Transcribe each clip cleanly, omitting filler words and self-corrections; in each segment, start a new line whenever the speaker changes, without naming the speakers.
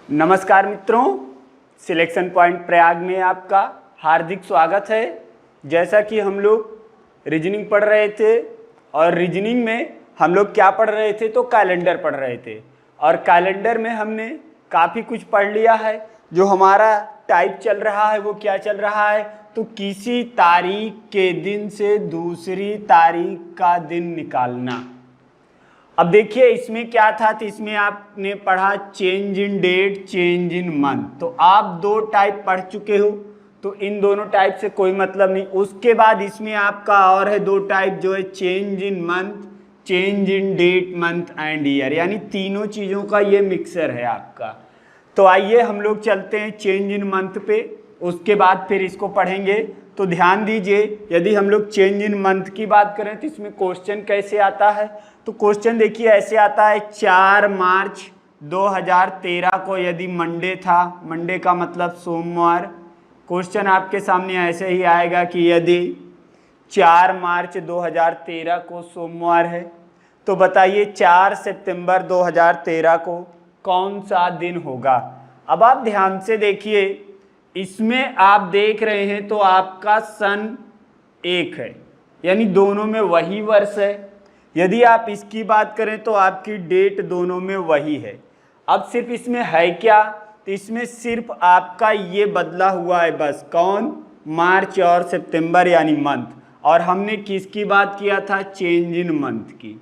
नमस्कार मित्रों, selection point Prayag में आपका हार्दिक स्वागत है। जैसा कि हम लोग रीजनिंग पढ़ रहे थे और रीजनिंग में हम लोग क्या पढ़ रहे थे तो कैलेंडर पढ़ रहे थे और कैलेंडर में हमने काफ़ी कुछ पढ़ लिया है। जो हमारा टाइप चल रहा है वो क्या चल रहा है तो किसी तारीख के दिन से दूसरी तारीख का दिन निकालना। अब देखिए इसमें क्या था तो इसमें आपने पढ़ा change in date, change in month. तो आप दो टाइप पढ़ चुके हो तो इन दोनों टाइप से कोई मतलब नहीं। उसके बाद इसमें आपका और है दो टाइप जो है change in month, change in date, month and year, यानी तीनों चीज़ों का ये मिक्सर है आपका। तो आइए हम लोग चलते हैं चेंज इन मंथ पे, उसके बाद फिर इसको पढ़ेंगे। तो ध्यान दीजिए, यदि हम लोग चेंज इन मंथ की बात करें तो इसमें क्वेश्चन कैसे आता है तो क्वेश्चन देखिए ऐसे आता है 4 मार्च 2013 को यदि मंडे था, मंडे का मतलब सोमवार, क्वेश्चन आपके सामने ऐसे ही आएगा कि यदि 4 मार्च 2013 को सोमवार है तो बताइए 4 सितंबर 2013 को कौन सा दिन होगा। अब आप ध्यान से देखिए, इसमें आप देख रहे हैं तो आपका सन एक है, यानी दोनों में वही वर्ष है। यदि आप इसकी बात करें तो आपकी डेट दोनों में वही है। अब सिर्फ इसमें है क्या तो इसमें सिर्फ आपका ये बदला हुआ है बस, कौन, मार्च और सितंबर यानी मंथ, और हमने किसकी बात किया था, चेंज इन मंथ की।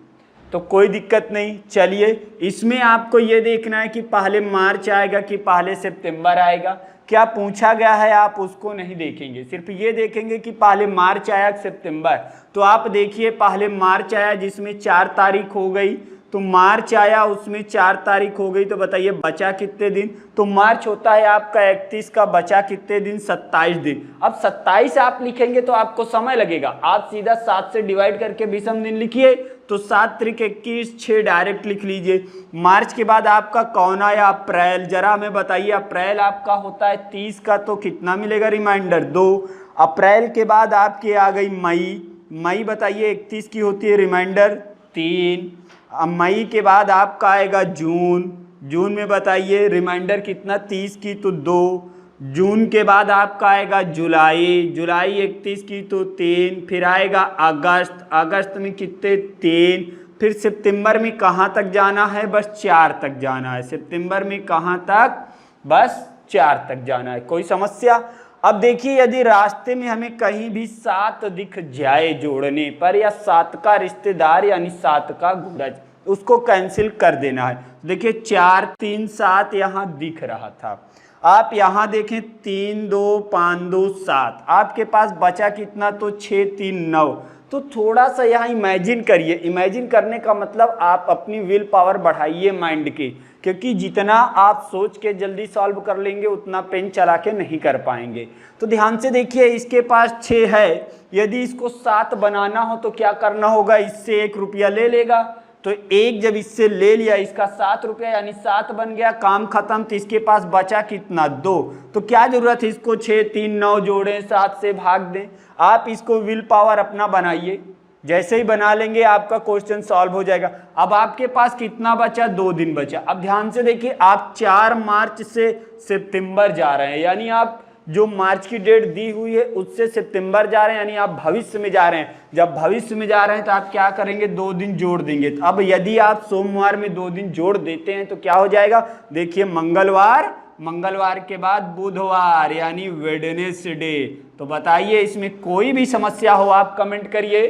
तो कोई दिक्कत नहीं। चलिए इसमें आपको ये देखना है कि पहले मार्च आएगा कि पहले सितंबर आएगा। क्या पूछा गया है आप उसको नहीं देखेंगे, सिर्फ ये देखेंगे कि पहले मार्च आया सितंबर। तो आप देखिए पहले मार्च आया जिसमें 4 तारीख हो गई, तो मार्च आया उसमें 4 तारीख हो गई, तो बताइए बचा कितने दिन। तो मार्च होता है आपका 31 का, बचा कितने दिन, 27 दिन। अब 27 आप लिखेंगे तो आपको समय लगेगा, आप सीधा 7 से डिवाइड करके विषम दिन लिखिए तो 7 त्रिक 21, 6 डायरेक्ट लिख लीजिए। मार्च के बाद आपका कौन आया, अप्रैल। जरा हमें बताइए अप्रैल आपका होता है 30 का, तो कितना मिलेगा रिमाइंडर, 2। अप्रैल के बाद आपकी आ गई मई, मई बताइए 31 की होती है, रिमाइंडर 3। अब मई के बाद आपका आएगा जून, जून में बताइए रिमाइंडर कितना, 30 की तो 2। जून के बाद आपका आएगा जुलाई, जुलाई 31 की तो 3। फिर आएगा अगस्त, अगस्त में कितने, 3। फिर सितंबर में कहाँ तक जाना है, बस 4 तक जाना है। सितंबर में कहाँ तक, बस 4 तक जाना है। कोई समस्या। अब देखिए यदि रास्ते में हमें कहीं भी 7 दिख जाए जोड़ने पर, या 7 का रिश्तेदार यानी 7 का गुणज, उसको कैंसिल कर देना है। देखिए 4 3 7 यहाँ दिख रहा था, आप यहाँ देखें 3 2 5 2 7, आपके पास बचा कितना तो 6 3 9। तो थोड़ा सा यहाँ इमेजिन करिए, इमेजिन करने का मतलब आप अपनी विल पावर बढ़ाइए माइंड की, क्योंकि जितना आप सोच के जल्दी सॉल्व कर लेंगे उतना पेन चला के नहीं कर पाएंगे। तो ध्यान से देखिए, इसके पास 6 है, यदि इसको 7 बनाना हो तो क्या करना होगा, इससे 1 रुपया ले लेगा। तो 1 जब इससे ले लिया, इसका 7 रुपया यानी 7 बन गया, काम खत्म। तो इसके पास बचा कितना, 2। तो क्या जरूरत है, इसको 6 3 9 जोड़ें, 7 से भाग दें। आप इसको विल पावर अपना बनाइए, जैसे ही बना लेंगे आपका क्वेश्चन सॉल्व हो जाएगा। अब आपके पास कितना बचा, 2 दिन बचा। अब ध्यान से देखिए, आप 4 मार्च से सितंबर जा रहे हैं, यानी आप जो मार्च की डेट दी हुई है उससे सितंबर जा रहे हैं, यानी आप भविष्य में जा रहे हैं। जब भविष्य में जा रहे हैं तो आप क्या करेंगे, 2 दिन जोड़ देंगे। अब यदि आप सोमवार में 2 दिन जोड़ देते हैं तो क्या हो जाएगा, देखिए मंगलवार, मंगलवार के बाद बुधवार यानी वेडनेसडे। तो बताइए इसमें कोई भी समस्या हो आप कमेंट करिए,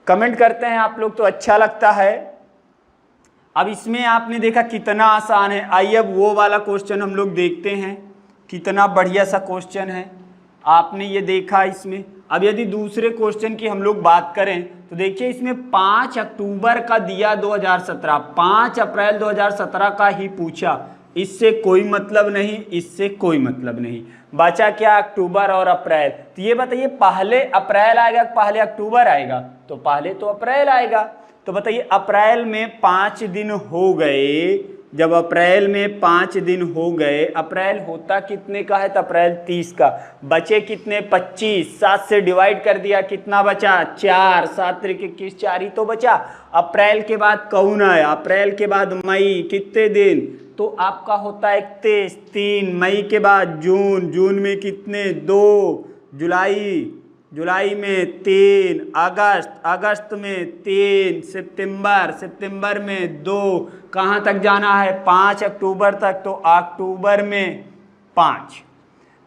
कमेंट करते हैं आप लोग तो अच्छा लगता है। अब इसमें आपने देखा कितना आसान है। आइए अब वो वाला क्वेश्चन हम लोग देखते हैं, कितना बढ़िया सा क्वेश्चन है, आपने ये देखा इसमें। अब यदि दूसरे क्वेश्चन की हम लोग बात करें तो देखिए इसमें 5 अक्टूबर का दिया 2017, 5 अप्रैल 2017 का ही पूछा। इससे कोई मतलब नहीं, इससे कोई मतलब नहीं। बचा क्या, अक्टूबर और अप्रैल। तो ये बताइए पहले अप्रैल आएगा पहले अक्टूबर आएगा, तो पहले तो अप्रैल आएगा। तो बताइए अप्रैल में 5 दिन हो गए, जब अप्रैल में 5 दिन हो गए, अप्रैल होता कितने का है तो अप्रैल 30 का, बचे कितने 25, 7 से डिवाइड कर दिया कितना बचा 4, 7 त्रिक 21, 4 ही तो बचा। अप्रैल के बाद कौन आया, अप्रैल के बाद मई, कितने दिन तो आपका होता है 31, 3 मई के बाद जून, जून में कितने 2, जुलाई में 3, अगस्त में 3, सितंबर में 2, कहाँ तक जाना है 5 अक्टूबर तक, तो अक्टूबर में 5,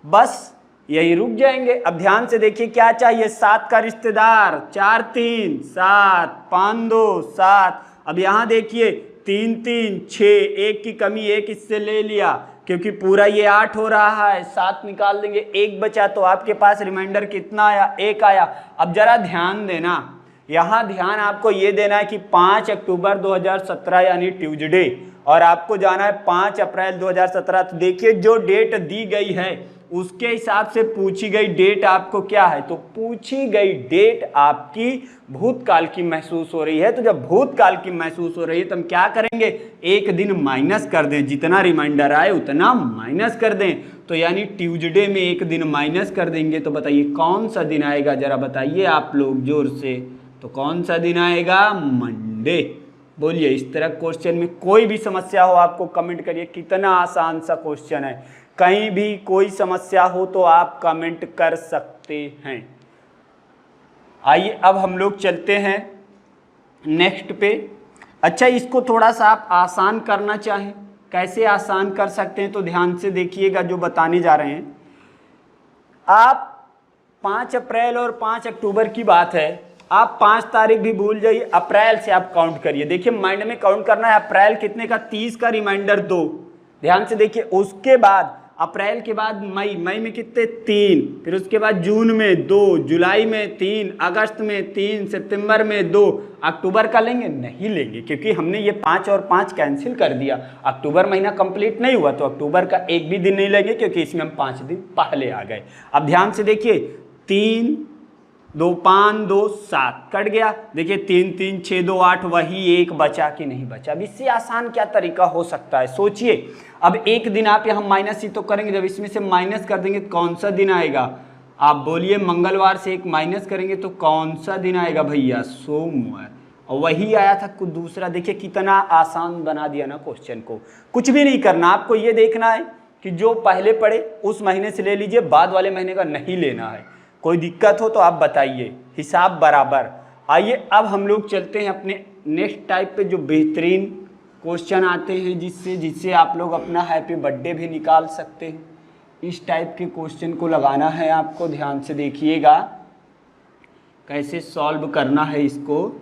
बस यही रुक जाएंगे। अब ध्यान से देखिए क्या चाहिए, 7 का रिश्तेदार, 4 3 7, 5 2 7। अब यहाँ देखिए 3 3 6, एक की कमी, एक इससे ले लिया क्योंकि पूरा ये 8 हो रहा है, 7 निकाल देंगे, 1 बचा, तो आपके पास रिमाइंडर कितना आया, 1 आया। अब जरा ध्यान देना, यहाँ ध्यान आपको ये देना है कि 5 अक्टूबर 2017 यानी ट्यूसडे, और आपको जाना है 5 अप्रैल 2017। तो देखिए जो डेट दी गई है उसके हिसाब से पूछी गई डेट आपको क्या है, तो पूछी गई डेट आपकी भूतकाल की महसूस हो रही है। तो जब भूतकाल की महसूस हो रही है तो हम क्या करेंगे, एक दिन माइनस कर दें, जितना रिमाइंडर आए उतना माइनस कर दें। तो यानी ट्यूसडे में एक दिन माइनस कर देंगे। तो बताइए कौन सा दिन आएगा, जरा बताइए आप लोग जोर से, तो कौन सा दिन आएगा, मंडे। बोलिए, इस तरह क्वेश्चन में कोई भी समस्या हो आपको कमेंट करिए। कितना आसान सा क्वेश्चन है, कहीं भी कोई समस्या हो तो आप कमेंट कर सकते हैं। आइए अब हम लोग चलते हैं नेक्स्ट पे। अच्छा, इसको थोड़ा सा आप आसान करना चाहें, कैसे आसान कर सकते हैं, तो ध्यान से देखिएगा जो बताने जा रहे हैं। आप 5 अप्रैल और 5 अक्टूबर की बात है, आप 5 तारीख भी भूल जाइए, अप्रैल से आप काउंट करिए। देखिए माइंड में काउंट करना है, अप्रैल कितने का, 30 का, रिमाइंडर 2। ध्यान से देखिए, उसके बाद अप्रैल के बाद मई में कितने 3, फिर उसके बाद जून में 2, जुलाई में 3, अगस्त में 3, सितंबर में 2। अक्टूबर का लेंगे, नहीं लेंगे क्योंकि हमने ये 5 और 5 कैंसिल कर दिया, अक्टूबर महीना कंप्लीट नहीं हुआ, तो अक्टूबर का एक भी दिन नहीं लेंगे क्योंकि इसमें हम 5 दिन पहले आ गए। अब ध्यान से देखिए, 3 2 5 2 7 कट गया। देखिए 3 3 6 2 8, वही एक बचा कि नहीं बचा। अब इससे आसान क्या तरीका हो सकता है, सोचिए। अब एक दिन आप यहाँ माइनस ही तो करेंगे, जब इसमें से माइनस कर देंगे कौन सा दिन आएगा, आप बोलिए। मंगलवार से एक माइनस करेंगे तो कौन सा दिन आएगा भैया, सोमवार, और वही आया था कुछ दूसरा। देखिए कितना आसान बना दिया ना क्वेश्चन को। कुछ भी नहीं करना, आपको ये देखना है कि जो पहले पढ़े उस महीने से ले लीजिए, बाद वाले महीने का नहीं लेना है। कोई दिक्कत हो तो आप बताइए, हिसाब बराबर। आइए अब हम लोग चलते हैं अपने नेक्स्ट टाइप पे, जो बेहतरीन क्वेश्चन आते हैं जिससे आप लोग अपना हैप्पी बर्थडे भी निकाल सकते हैं। इस टाइप के क्वेश्चन को लगाना है आपको, ध्यान से देखिएगा कैसे सॉल्व करना है इसको।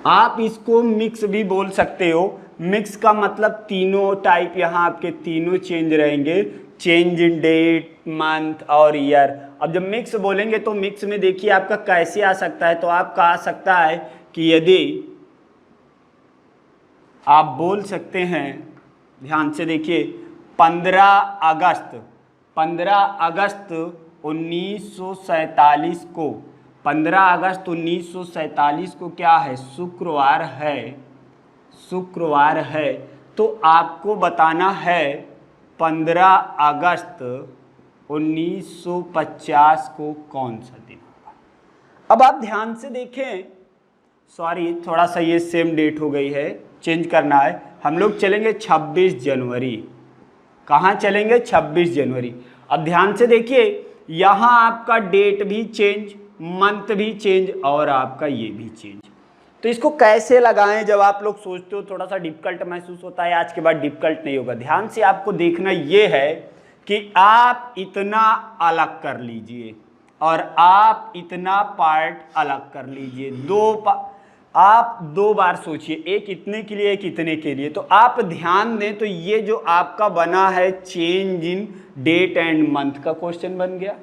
आप इसको मिक्स भी बोल सकते हो। मिक्स का मतलब तीनों टाइप, यहाँ आपके तीनों चेंज रहेंगे, चेंज इन डेट, मंथ और ईयर। अब जब मिक्स बोलेंगे तो मिक्स में देखिए आपका कैसे आ सकता है, तो आपका आ सकता है कि यदि आप बोल सकते हैं, ध्यान से देखिए, 15 अगस्त 1947 को, 15 अगस्त 1947 को क्या है, शुक्रवार है। तो आपको बताना है 15 अगस्त 1950 को कौन सा दिन होगा। अब आप ध्यान से देखें, सॉरी थोड़ा सा ये सेम डेट हो गई है, चेंज करना है। हम लोग चलेंगे 26 जनवरी। कहाँ चलेंगे, 26 जनवरी। अब ध्यान से देखिए, यहाँ आपका डेट भी चेंज, मंथ भी चेंज और आपका ये भी चेंज। तो इसको कैसे लगाएं, जब आप लोग सोचते हो थोड़ा सा डिफिकल्ट महसूस होता है, आज के बाद डिफिकल्ट नहीं होगा। ध्यान से आपको देखना ये है कि आप इतना अलग कर लीजिए और आप इतना पार्ट अलग कर लीजिए। आप 2 बार सोचिए, एक इतने के लिए, एक इतने के लिए। तो आप ध्यान दें तो ये जो आपका बना है change in date and month का क्वेश्चन बन गया,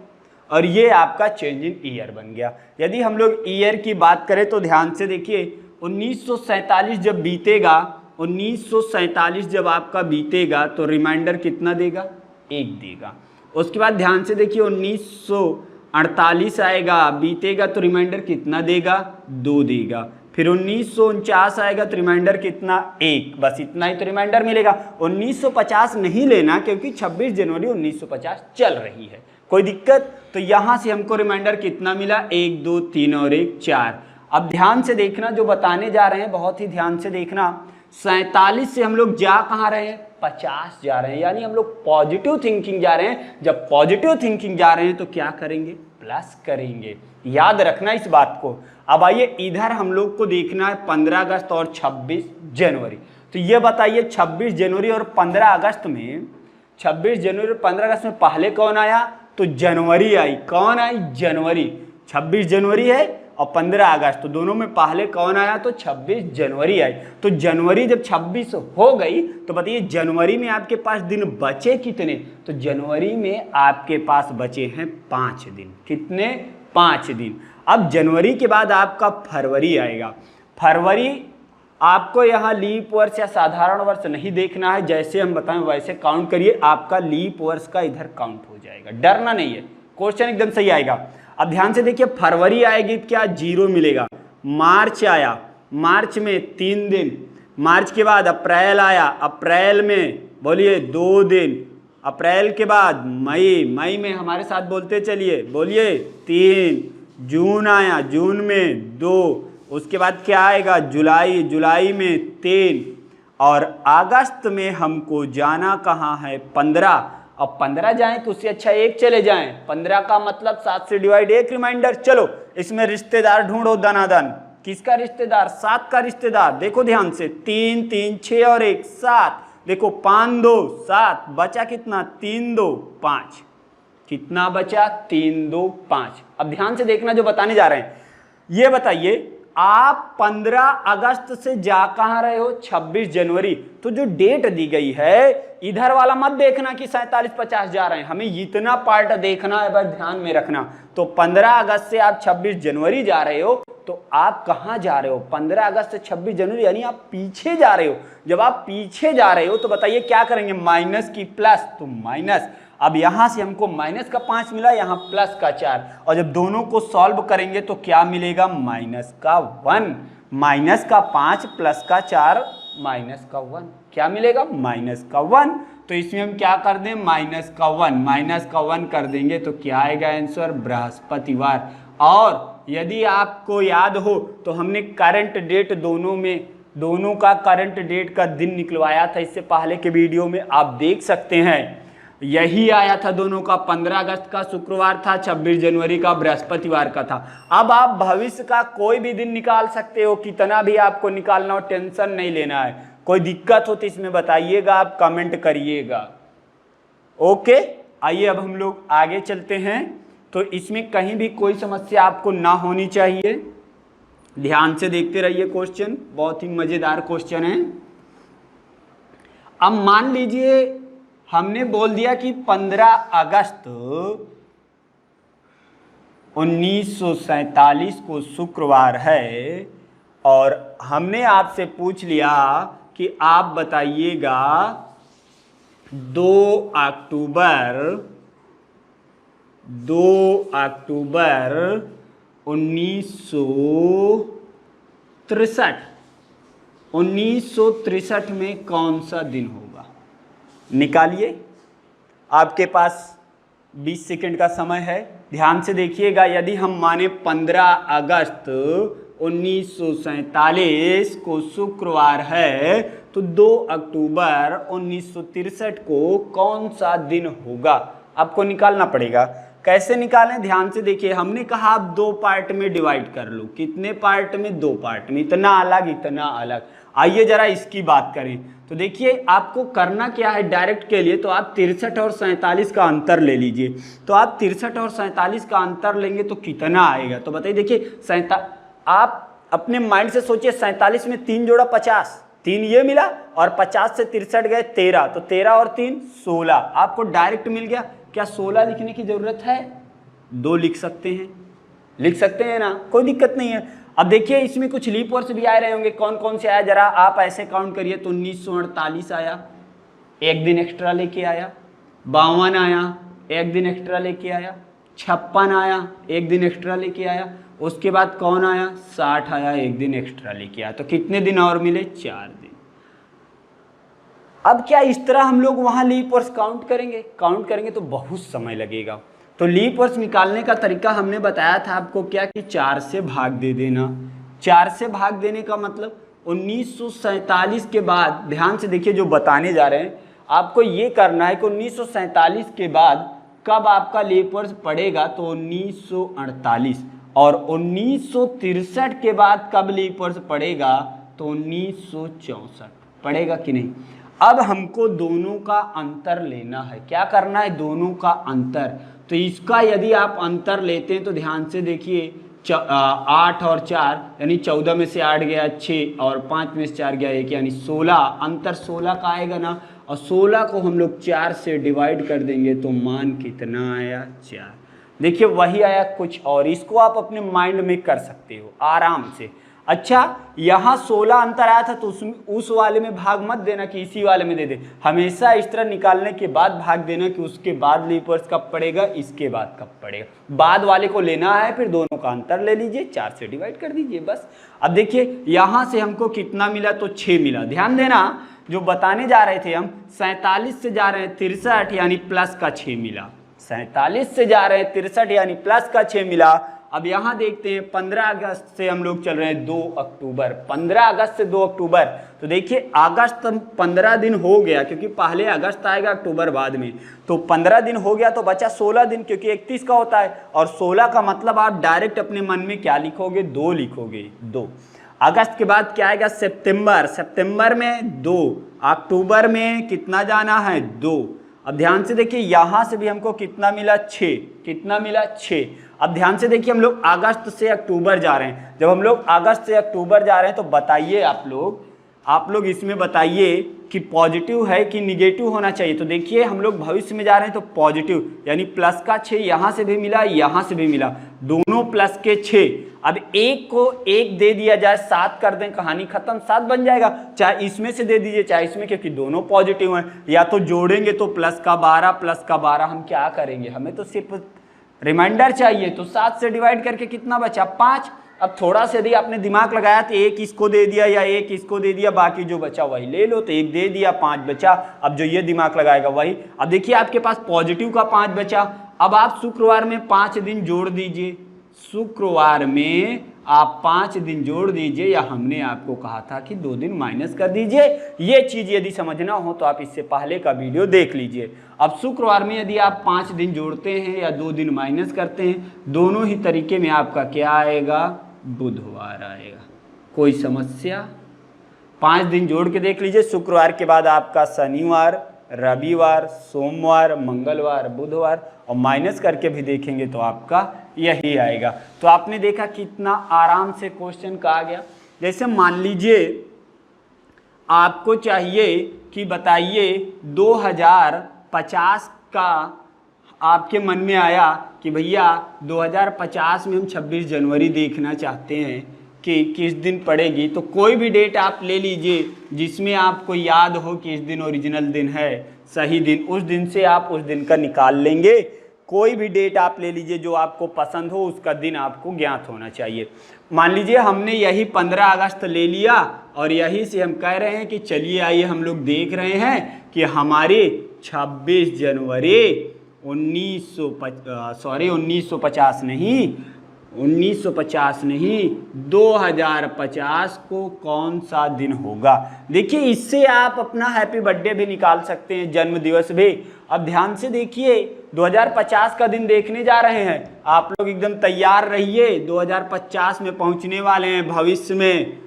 और ये आपका चेंज इन ईयर बन गया। यदि हम लोग ईयर की बात करें तो ध्यान से देखिए, 1947 जब बीतेगा, 1947 जब आपका बीतेगा तो रिमाइंडर कितना देगा, 1 देगा। उसके बाद ध्यान से देखिए, 1948 आएगा, बीतेगा तो रिमाइंडर कितना देगा, 2 देगा। फिर 1949 आएगा तो रिमाइंडर कितना, 1, बस इतना ही तो रिमाइंडर मिलेगा। 1950 नहीं लेना क्योंकि 26 जनवरी 1950 चल रही है, कोई दिक्कत। तो यहाँ से हमको रिमाइंडर कितना मिला, 1 2 3 और 1 4। अब ध्यान से देखना, जो बताने जा रहे हैं बहुत ही ध्यान से देखना। 47 से हम लोग जा कहाँ रहे हैं, 50 जा रहे हैं, यानी हम लोग पॉजिटिव थिंकिंग जा रहे हैं। जब पॉजिटिव थिंकिंग जा रहे हैं तो क्या करेंगे, प्लस करेंगे, याद रखना इस बात को। अब आइए इधर हम लोग को देखना है 15 अगस्त और 26 जनवरी। तो ये बताइए 26 जनवरी और 15 अगस्त में, 26 जनवरी और 15 अगस्त में पहले कौन आया, तो जनवरी आई। कौन आई, जनवरी। 26 जनवरी है और 15 अगस्त, तो दोनों में पहले कौन आया, तो 26 जनवरी आई। तो जनवरी जब 26 हो गई तो बताइए जनवरी में आपके पास दिन बचे कितने, तो जनवरी में आपके पास बचे हैं 5 दिन। कितने, 5 दिन। अब जनवरी के बाद आपका फरवरी आएगा। फरवरी आपको यहाँ लीप वर्ष या साधारण वर्ष नहीं देखना है, जैसे हम बताएं वैसे काउंट करिए, आपका लीप वर्ष का इधर काउंट हो जाएगा, डरना नहीं है, क्वेश्चन एकदम सही आएगा। अब ध्यान से देखिए, फरवरी आएगी क्या, 0 मिलेगा। मार्च आया, मार्च में 3 दिन। मार्च के बाद अप्रैल आया, अप्रैल में बोलिए 2 दिन। अप्रैल के बाद मई, मई में हमारे साथ बोलते चलिए, बोलिए 3। जून आया, जून में 2। उसके बाद क्या आएगा, जुलाई, जुलाई में 3। और अगस्त में हमको जाना कहाँ है, 15। अब 15 जाएं तो उससे अच्छा 1 चले जाएं। 15 का मतलब 7 से डिवाइड, 1 रिमाइंडर। चलो इसमें रिश्तेदार ढूंढो दनादन। किसका रिश्तेदार, 7 का रिश्तेदार। देखो ध्यान से, 3 3 6 और 1 7। देखो 5 2 7, बचा कितना, 3 2 5। कितना बचा, 3 2 5। अब ध्यान से देखना जो बताने जा रहे हैं। ये बताइए आप 15 अगस्त से जा कहाँ रहे हो, 26 जनवरी। तो जो डेट दी गई है इधर वाला मत देखना कि 47 50 जा रहे हैं, हमें इतना पार्ट देखना है, बस ध्यान में रखना। तो 15 अगस्त से आप 26 जनवरी जा रहे हो, तो आप कहाँ जा रहे हो, 15 अगस्त से 26 जनवरी, यानी आप पीछे जा रहे हो। जब आप पीछे जा रहे हो तो बताइए क्या करेंगे, माइनस की प्लस, तो माइनस। अब यहां से हमको माइनस का 5 मिला, यहां प्लस का 4, और जब दोनों को सॉल्व करेंगे तो क्या मिलेगा, माइनस का 1। माइनस का 5 प्लस का 4 माइनस का 1, क्या मिलेगा, माइनस का 1। तो इसमें हम क्या कर दें, माइनस का 1, माइनस का 1 कर देंगे तो क्या आएगा आंसर, बृहस्पतिवार। और यदि आपको याद हो तो हमने करंट डेट दोनों का करंट डेट का दिन निकलवाया था इससे पहले के वीडियो में, आप देख सकते हैं। यही आया था दोनों का, 15 अगस्त का शुक्रवार था, 26 जनवरी का बृहस्पतिवार का था। अब आप भविष्य का कोई भी दिन निकाल सकते हो, कितना भी आपको निकालना हो, टेंशन नहीं लेना है। कोई दिक्कत हो तो इसमें बताइएगा, आप कमेंट करिएगा। ओके, आइए अब हम लोग आगे चलते हैं। तो इसमें कहीं भी कोई समस्या आपको ना होनी चाहिए, ध्यान से देखते रहिए। क्वेश्चन बहुत ही मजेदार क्वेश्चन है। अब मान लीजिए हमने बोल दिया कि 15 अगस्त 1947 को शुक्रवार है, और हमने आपसे पूछ लिया कि आप बताइएगा 2 अक्टूबर 1963 में कौन सा दिन होगा, निकालिए। आपके पास 20 सेकंड का समय है, ध्यान से देखिएगा। यदि हम माने 15 अगस्त 1947 को शुक्रवार है, तो 2 अक्टूबर 1963 को कौन सा दिन होगा, आपको निकालना पड़ेगा। कैसे निकालें, ध्यान से देखिए। हमने कहा आप 2 पार्ट में डिवाइड कर लो। कितने पार्ट में, 2 पार्ट में, इतना अलग इतना अलग। आइए जरा इसकी बात करें। तो देखिए आपको करना क्या है, डायरेक्ट के लिए तो आप 63 और 47 का अंतर ले लीजिए। तो आप 63 और 47 का अंतर लेंगे तो कितना आएगा, तो बताइए। देखिए आप अपने माइंड से सोचिए, 47 में 3 जोड़ा 50, 3 ये मिला, और 50 से 63 गए 13, तो 13 और 3 16, आपको डायरेक्ट मिल गया। क्या 16 लिखने की जरूरत है, 2 लिख सकते हैं ना, कोई दिक्कत नहीं है। अब देखिए इसमें कुछ लीप वर्ष भी आ रहे होंगे, कौन कौन से आया जरा आप ऐसे काउंट करिए। तो 1948 आया, 1 दिन एक्स्ट्रा लेके आया। 52 आया, 1 दिन एक्स्ट्रा लेके आया। 56 आया, 1 दिन एक्स्ट्रा लेके आया। उसके बाद कौन आया, 60 आया, 1 दिन एक्स्ट्रा लेके आया। तो कितने दिन और मिले, 4 दिन। अब क्या इस तरह हम लोग वहां लीप वर्ष काउंट करेंगे तो बहुत समय लगेगा। तो लीप वर्ष निकालने का तरीका हमने बताया था आपको क्या, कि 4 से भाग दे देना। 4 से भाग देने का मतलब 1947 के बाद, ध्यान से देखिए जो बताने जा रहे हैं आपको ये करना है कि 1947 के बाद कब आपका लीप वर्ष पड़ेगा, तो 1948, और 1963 के बाद कब लीप वर्ष पड़ेगा, तो 1964 पड़ेगा कि नहीं। अब हमको दोनों का अंतर लेना है। क्या करना है, दोनों का अंतर। तो इसका यदि आप अंतर लेते हैं तो ध्यान से देखिए 8 और 4 यानी 14 में से 8 गया 6 और 5 में से 4 गया 1 यानी 16, अंतर 16 का आएगा ना। और 16 को हम लोग 4 से डिवाइड कर देंगे तो मान कितना आया, 4। देखिए वही आया कुछ और, इसको आप अपने माइंड में कर सकते हो आराम से। अच्छा यहाँ 16 अंतर आया था तो उस वाले में भाग मत देना कि इसी वाले में दे दे, हमेशा इस तरह निकालने के बाद भाग देना कि उसके बाद लीप वर्ष कब पड़ेगा, इसके बाद कब पड़ेगा। बाद वाले को लेना है, फिर दोनों का अंतर ले लीजिए, 4 से डिवाइड कर दीजिए बस। अब देखिए यहाँ से हमको कितना मिला, तो 6 मिला। ध्यान देना जो बताने जा रहे थे हम 47 से जा रहे हैं 63 यानी प्लस का 6 मिला, 47 से जा रहे हैं 63 यानी प्लस का 6 मिला। अब यहाँ देखते हैं 15 अगस्त से हम लोग चल रहे हैं 2 अक्टूबर, 15 अगस्त से 2 अक्टूबर। तो देखिए अगस्त 15 दिन हो गया, क्योंकि पहले अगस्त आएगा अक्टूबर बाद में, तो 15 दिन हो गया तो बचा 16 दिन, क्योंकि 31 का होता है। और 16 का मतलब आप डायरेक्ट अपने मन में क्या लिखोगे, 2 लिखोगे, 2। अगस्त के बाद क्या आएगा, सितंबर, सितंबर में 2, अक्टूबर में कितना जाना है, 2। अब ध्यान से देखिए यहाँ से भी हमको कितना मिला, 6, कितना मिला, 6। अब ध्यान से देखिए हम लोग अगस्त से अक्टूबर जा रहे हैं। जब हम लोग अगस्त से अक्टूबर जा रहे हैं तो बताइए आप लोग इसमें बताइए कि पॉजिटिव है कि निगेटिव होना चाहिए। तो देखिए हम लोग भविष्य में जा रहे हैं तो पॉजिटिव, यानी प्लस का 6 यहाँ से भी मिला, यहाँ से भी मिला, दोनों प्लस के 6। अब एक को 1 दे दिया जाए, 7 कर दें, कहानी खत्म, 7 बन जाएगा। चाहे इसमें से दे दीजिए चाहे इसमें, क्योंकि दोनों पॉजिटिव हैं। या तो जोड़ेंगे तो प्लस का 12 प्लस का 12, हम क्या करेंगे, हमें तो सिर्फ रिमाइंडर चाहिए। तो 7 से डिवाइड करके कितना बचा, 5। अब थोड़ा सा यदि आपने दिमाग लगाया तो 1 इसको दे दिया या 1 इसको दे दिया, बाकी जो बचा वही ले लो। तो 1 दे दिया, 5 बचा। अब जो ये दिमाग लगाएगा वही। अब देखिए आपके पास पॉजिटिव का 5 बचा। अब आप शुक्रवार में 5 दिन जोड़ दीजिए, शुक्रवार में आप 5 दिन जोड़ दीजिए, या हमने आपको कहा था कि 2 दिन माइनस कर दीजिए। ये चीज़ यदि समझना हो तो आप इससे पहले का वीडियो देख लीजिए। अब शुक्रवार में यदि आप 5 दिन जोड़ते हैं या 2 दिन माइनस करते हैं, दोनों ही तरीके में आपका क्या आएगा, बुधवार आएगा। कोई समस्या, 5 दिन जोड़ के देख लीजिए। शुक्रवार के बाद आपका शनिवार, रविवार, सोमवार, मंगलवार, बुधवार, और माइनस करके भी देखेंगे तो आपका यही आएगा। तो आपने देखा कितना आराम से क्वेश्चन का आ गया। जैसे मान लीजिए आपको चाहिए कि बताइए 2050 का, आपके मन में आया कि भैया 2050 में हम 26 जनवरी देखना चाहते हैं कि किस दिन पड़ेगी। तो कोई भी डेट आप ले लीजिए जिसमें आपको याद हो कि इस दिन ओरिजिनल दिन है, सही दिन, उस दिन से आप उस दिन का निकाल लेंगे। कोई भी डेट आप ले लीजिए जो आपको पसंद हो, उसका दिन आपको ज्ञात होना चाहिए। मान लीजिए हमने यही 15 अगस्त ले लिया और यही से हम कह रहे हैं कि चलिए आइए हम लोग देख रहे हैं कि हमारे 26 जनवरी 1950 नहीं 2050 को कौन सा दिन होगा। देखिए इससे आप अपना हैप्पी बर्थडे भी निकाल सकते हैं, जन्म दिवस भी। अब ध्यान से देखिए 2050 का दिन देखने जा रहे हैं, आप लोग एकदम तैयार रहिए, 2050 में पहुंचने वाले हैं भविष्य में।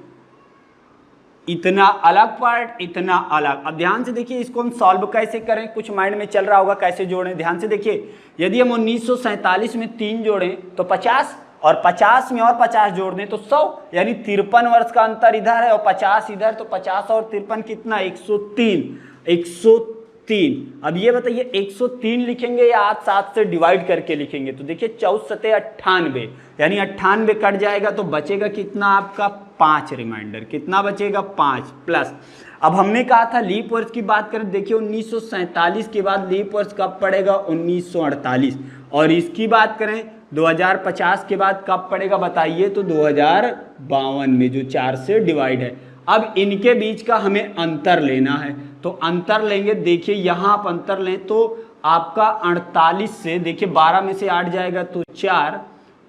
इतना अलग पार्ट, इतना अलग। अब ध्यान से देखिए इसको हम सॉल्व कैसे करें, कुछ माइंड में चल रहा होगा कैसे जोड़ें। ध्यान से देखिए यदि हम 1947 में 3 जोड़ें तो 50, और 50 में और 50 जोड़ दें तो 100, यानी 53 वर्ष का अंतर इधर है और 50 इधर। तो 50 और 53 कितना, 103। अब ये बताइए 103 लिखेंगे या आप 7 से डिवाइड करके लिखेंगे। तो देखिए 14 × 98 यानी 98 कट जाएगा तो बचेगा कितना आपका, 5 रिमाइंडर। कितना बचेगा, 5 प्लस। अब हमने कहा था लीप वर्ष की बात करें, देखिए 1947 के बाद लीप वर्ष कब पड़ेगा, 1948। और इसकी बात करें 2050 के बाद कब पड़ेगा बताइए, तो 2052 में, जो 4 से डिवाइड है। अब इनके बीच का हमें अंतर लेना है, तो अंतर लेंगे। देखिए यहाँ आप अंतर लें तो आपका 48 से, देखिए 12 में से 8 जाएगा तो 4,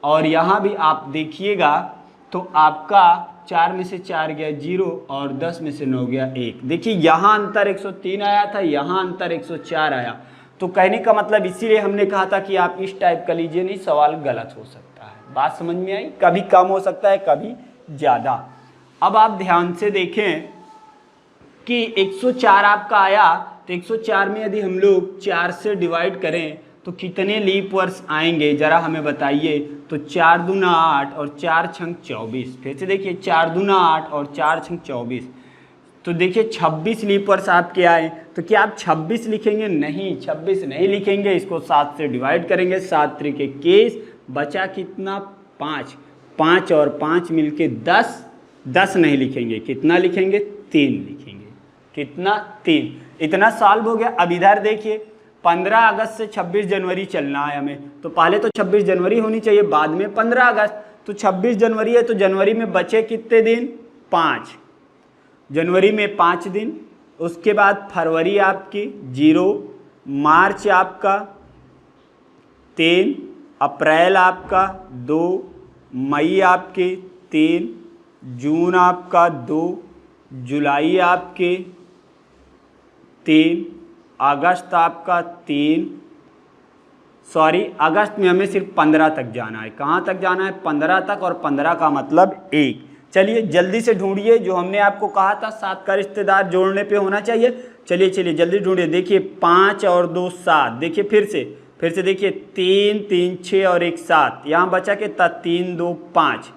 और यहाँ भी आप देखिएगा तो आपका 4 में से 4 गया 0 और 10 में से 9 गया 1। देखिए यहाँ अंतर 103 आया था, यहाँ अंतर 104 आया। तो कहने का मतलब इसीलिए हमने कहा था कि आप इस टाइप का लीजिए, नहीं सवाल गलत हो सकता है। बात समझ में आई? कभी कम हो सकता है, कभी ज़्यादा। अब आप ध्यान से देखें कि 104 आपका आया, तो 104 में यदि हम लोग 4 से डिवाइड करें तो कितने लीप वर्ष आएंगे जरा हमें बताइए। तो 4 दूना 8 और 4 छंग 24। फिर से देखिए 4 दूना 8 और 4 छंग 24, तो देखिए 26 लीप वर्ष आपके आए। तो क्या आप 26 लिखेंगे? नहीं, 26 नहीं लिखेंगे, इसको 7 से डिवाइड करेंगे। 7 त्रिके 21, बचा कितना? 5। 5 और 5 मिलके 10। 10 नहीं लिखेंगे, कितना लिखेंगे? 3 लिखेंगे। कितना? 3। इतना सॉल्व हो गया। अब इधर देखिए 15 अगस्त से 26 जनवरी चलना है हमें, तो पहले तो 26 जनवरी होनी चाहिए, बाद में 15 अगस्त। तो 26 जनवरी है, तो जनवरी में बचे कितने दिन? 5। जनवरी में 5 दिन। उसके बाद फरवरी आपकी 0, मार्च आपका 3, अप्रैल आपका 2, मई आपके 3, जून आपका 2, जुलाई आपके 3, अगस्त आपका 3, सॉरी अगस्त में हमें सिर्फ 15 तक जाना है। कहाँ तक जाना है? 15 तक, और 15 का मतलब 1। चलिए जल्दी से ढूंढिए, जो हमने आपको कहा था 7 का रिश्तेदार जोड़ने पे होना चाहिए। चलिए जल्दी ढूंढिए। देखिए 5 और 2 7। देखिए फिर से देखिए 3 3 6 और 1 7। यहाँ बचा के 3 2 5।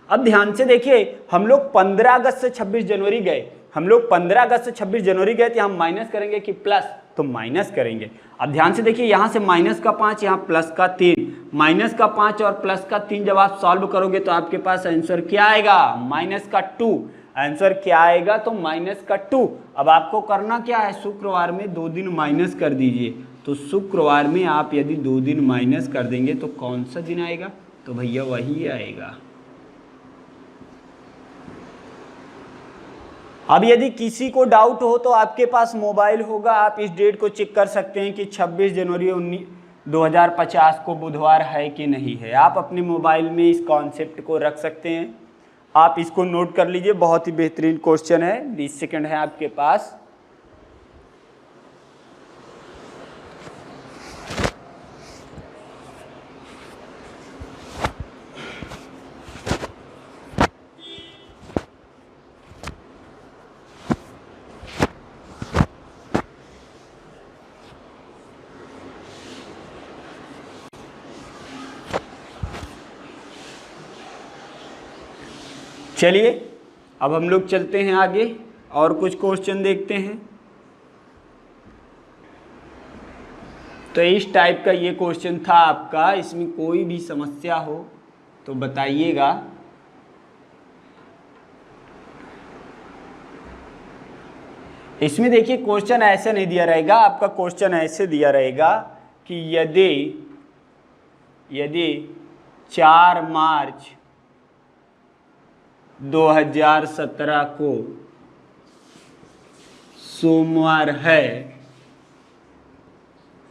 अब ध्यान से देखिए, हम लोग 15 अगस्त से 26 जनवरी गए। हम लोग 15 अगस्त से 26 जनवरी गए, तो हम माइनस करेंगे कि प्लस? तो माइनस करेंगे। अब ध्यान से देखिए, यहाँ से माइनस का 5, यहाँ प्लस का 3। माइनस का 5 और प्लस का 3 जब आप सॉल्व करोगे तो आपके पास आंसर क्या आएगा? माइनस का 2। आंसर क्या आएगा? तो माइनस का 2। अब आपको करना क्या है? शुक्रवार में 2 दिन माइनस कर दीजिए। तो शुक्रवार में आप यदि 2 दिन माइनस कर देंगे तो कौन सा दिन आएगा? तो भैया वही आएगा। अब यदि किसी को डाउट हो तो आपके पास मोबाइल होगा, आप इस डेट को चेक कर सकते हैं कि 26 जनवरी 2050 को बुधवार है कि नहीं है। आप अपने मोबाइल में इस कॉन्सेप्ट को रख सकते हैं। आप इसको नोट कर लीजिए, बहुत ही बेहतरीन क्वेश्चन है। 20 सेकंड है आपके पास। चलिए अब हम लोग चलते हैं आगे और कुछ क्वेश्चन देखते हैं। तो इस टाइप का ये क्वेश्चन था आपका। इसमें कोई भी समस्या हो तो बताइएगा। इसमें देखिए क्वेश्चन ऐसे नहीं दिया रहेगा, आपका क्वेश्चन ऐसे दिया रहेगा कि यदि 4 मार्च 2017 को सोमवार है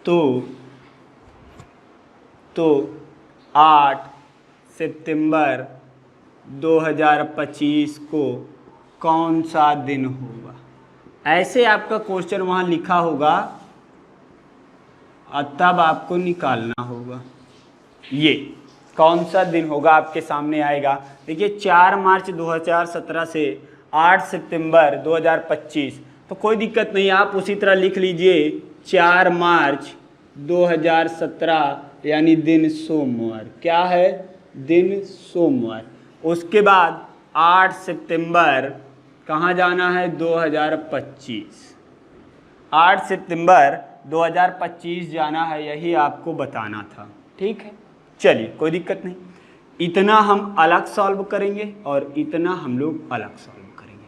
तो 8 सितंबर 2025 को कौन सा दिन होगा? ऐसे आपका क्वेश्चन वहाँ लिखा होगा और तब आपको निकालना होगा। ये कौन सा दिन होगा आपके सामने आएगा। देखिए 4 मार्च 2017 से 8 सितंबर 2025, तो कोई दिक्कत नहीं, आप उसी तरह लिख लीजिए 4 मार्च 2017 यानी दिन सोमवार। क्या है? दिन सोमवार। उसके बाद 8 सितंबर कहाँ जाना है? 2025। 8 सितंबर 2025 जाना है, यही आपको बताना था। ठीक है, चलिए कोई दिक्कत नहीं। इतना हम अलग सॉल्व करेंगे और इतना हम लोग अलग सॉल्व करेंगे।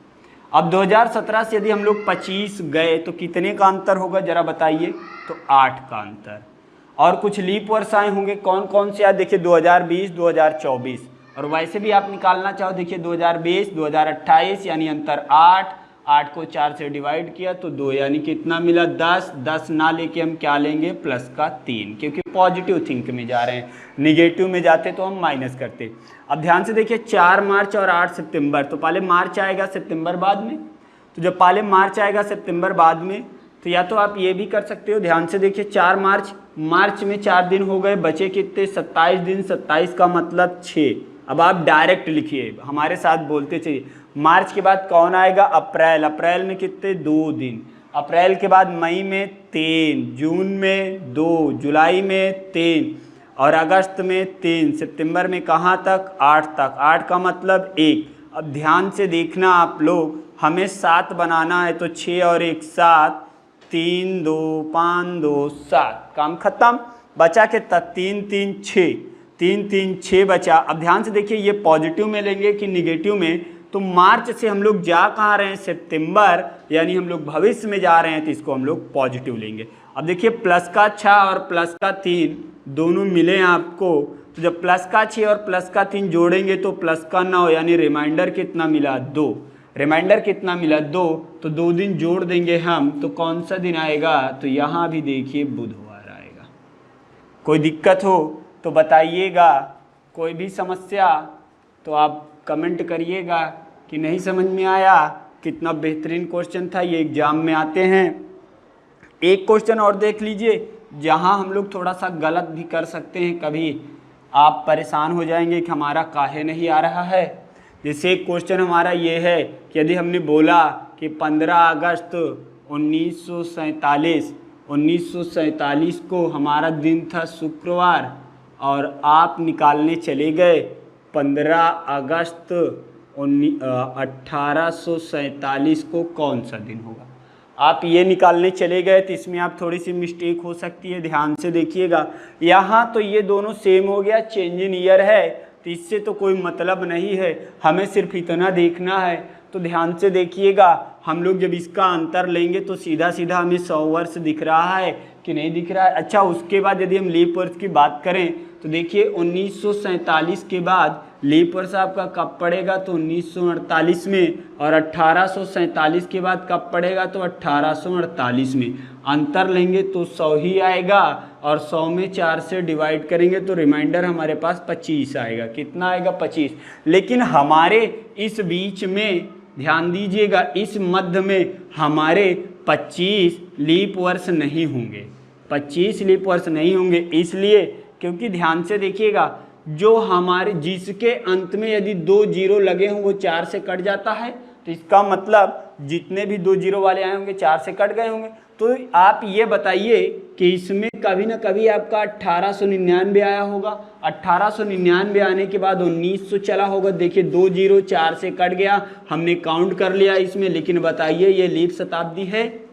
अब 2017 से यदि हम लोग 25 गए तो कितने का अंतर होगा जरा बताइए? तो 8 का अंतर। और कुछ लीप वर्ष आए होंगे, कौन कौन से? यार देखिए 2020, 2024, और वैसे भी आप निकालना चाहो देखिए 2020, 2028 यानी अंतर 8, 8 को 4 से डिवाइड किया तो 2, यानी कितना मिला 10। 10 ना लेके हम क्या लेंगे प्लस का 3, क्योंकि पॉजिटिव थिंक में जा रहे हैं, निगेटिव में जाते तो हम माइनस करते। अब ध्यान से देखिए 4 मार्च और 8 सितंबर, तो पहले मार्च आएगा सितंबर बाद में, तो जब पहले मार्च आएगा सितंबर बाद में तो या तो आप ये भी कर सकते हो। ध्यान से देखिए 4 मार्च में 4 दिन हो गए, बचे कितने 27 दिन, 27 का मतलब 6। अब आप डायरेक्ट लिखिए, हमारे साथ बोलते चलिए। मार्च के बाद कौन आएगा अप्रैल, अप्रैल में कितने 2 दिन, अप्रैल के बाद मई में 3, जून में 2, जुलाई में 3 और अगस्त में 3, सितंबर में कहाँ तक 8 तक, 8 का मतलब 1। अब ध्यान से देखना आप लोग, हमें 7 बनाना है तो 6 और 1 7, 3 2 5 2 7, काम खत्म। बचा के 3 3 6, 3 3 6 बचा। अब ध्यान से देखिए ये पॉजिटिव में लेंगे कि निगेटिव में, तो मार्च से हम लोग जा कहाँ रहे हैं सितंबर, यानी हम लोग भविष्य में जा रहे हैं, तो इसको हम लोग पॉजिटिव लेंगे। अब देखिए प्लस का 6 और प्लस का 3 दोनों मिले हैं आपको, तो जब प्लस का 6 और प्लस का 3 जोड़ेंगे तो प्लस का 9, यानी रिमाइंडर कितना मिला 2। रिमाइंडर कितना मिला 2, तो 2 दिन जोड़ देंगे हम, तो कौन सा दिन आएगा, तो यहाँ भी देखिए बुधवार आएगा। कोई दिक्कत हो तो बताइएगा, कोई भी समस्या तो आप कमेंट करिएगा कि नहीं समझ में आया। कितना बेहतरीन क्वेश्चन था, ये एग्जाम में आते हैं। एक क्वेश्चन और देख लीजिए जहाँ हम लोग थोड़ा सा गलत भी कर सकते हैं, कभी आप परेशान हो जाएंगे कि हमारा काहे नहीं आ रहा है। जैसे एक क्वेश्चन हमारा ये है कि यदि हमने बोला कि 15 अगस्त 1947 को हमारा दिन था शुक्रवार, और आप निकालने चले गए 15 अगस्त 1847 को कौन सा दिन होगा, आप ये निकालने चले गए, तो इसमें आप थोड़ी सी मिस्टेक हो सकती है। ध्यान से देखिएगा, यहाँ तो ये दोनों सेम हो गया, चेंज इन ईयर है, तो इससे तो कोई मतलब नहीं है, हमें सिर्फ इतना देखना है। तो ध्यान से देखिएगा, हम लोग जब इसका अंतर लेंगे तो सीधा सीधा हमें 100 वर्ष दिख रहा है कि नहीं दिख रहा है। अच्छा, उसके बाद यदि हम लीप वर्ष की बात करें तो देखिए 1947 के बाद लीप वर्ष आपका कब पड़ेगा, तो 1948 में, और 1847 के बाद कब पड़ेगा, तो 1848 में। अंतर लेंगे तो 100 ही आएगा, और 100 में 4 से डिवाइड करेंगे तो रिमाइंडर हमारे पास 25 आएगा। कितना आएगा 25। लेकिन हमारे इस बीच में ध्यान दीजिएगा, इस मध्य में हमारे 25 लीप वर्ष नहीं होंगे, 25 लीप वर्ष नहीं होंगे। इसलिए क्योंकि ध्यान से देखिएगा, जो हमारे जिसके अंत में यदि 2 जीरो लगे हों वो 4 से कट जाता है, तो इसका मतलब जितने भी 2 जीरो वाले आए होंगे 4 से कट गए होंगे। तो आप ये बताइए कि इसमें कभी ना कभी आपका 1899 आया होगा, 1899 आने के बाद 1900 चला होगा। देखिए 2 जीरो 4 से कट गया, हमने काउंट कर लिया इसमें। लेकिन बताइए ये लीप शताब्दी है,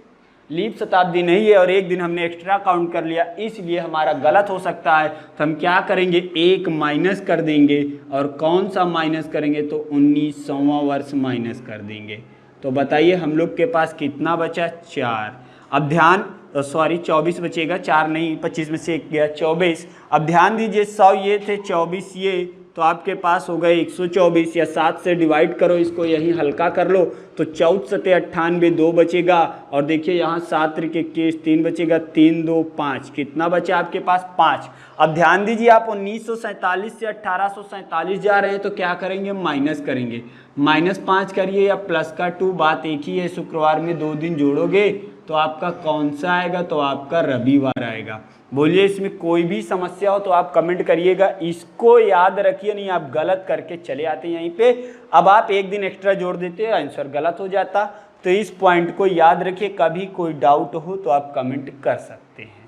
लीप शताब्दी नहीं है, और एक दिन हमने एक्स्ट्रा काउंट कर लिया, इसलिए हमारा गलत हो सकता है। तो हम क्या करेंगे, एक माइनस कर देंगे, और कौन सा माइनस करेंगे, तो 1900वां वर्ष माइनस कर देंगे। तो बताइए हम लोग के पास कितना बचा, 4। अब ध्यान, सॉरी 24 बचेगा, 4 नहीं, 25 में से 1 गया, 24। अब ध्यान दीजिए 100 ये थे, 24 ये, तो आपके पास हो गए 124, या 7 से डिवाइड करो इसको, यही हल्का कर लो, तो 14 सते 98, 2 बचेगा। और देखिए यहाँ 7 त्रिक 21, 3 बचेगा, 3 2 5, कितना बचा आपके पास 5। अब ध्यान दीजिए, आप 1947 से 1847 जा रहे हैं, तो क्या करेंगे, माइनस करेंगे। -5 करिए या प्लस का 2, बात एक ही है। शुक्रवार में 2 दिन जोड़ोगे तो आपका कौन सा आएगा, तो आपका रविवार आएगा। बोलिए इसमें कोई भी समस्या हो तो आप कमेंट करिएगा। इसको याद रखिए, नहीं आप गलत करके चले आते यहीं पे। अब आप एक दिन एक्स्ट्रा जोड़ देते, आंसर गलत हो जाता। तो इस पॉइंट को याद रखिए, कभी कोई डाउट हो तो आप कमेंट कर सकते हैं।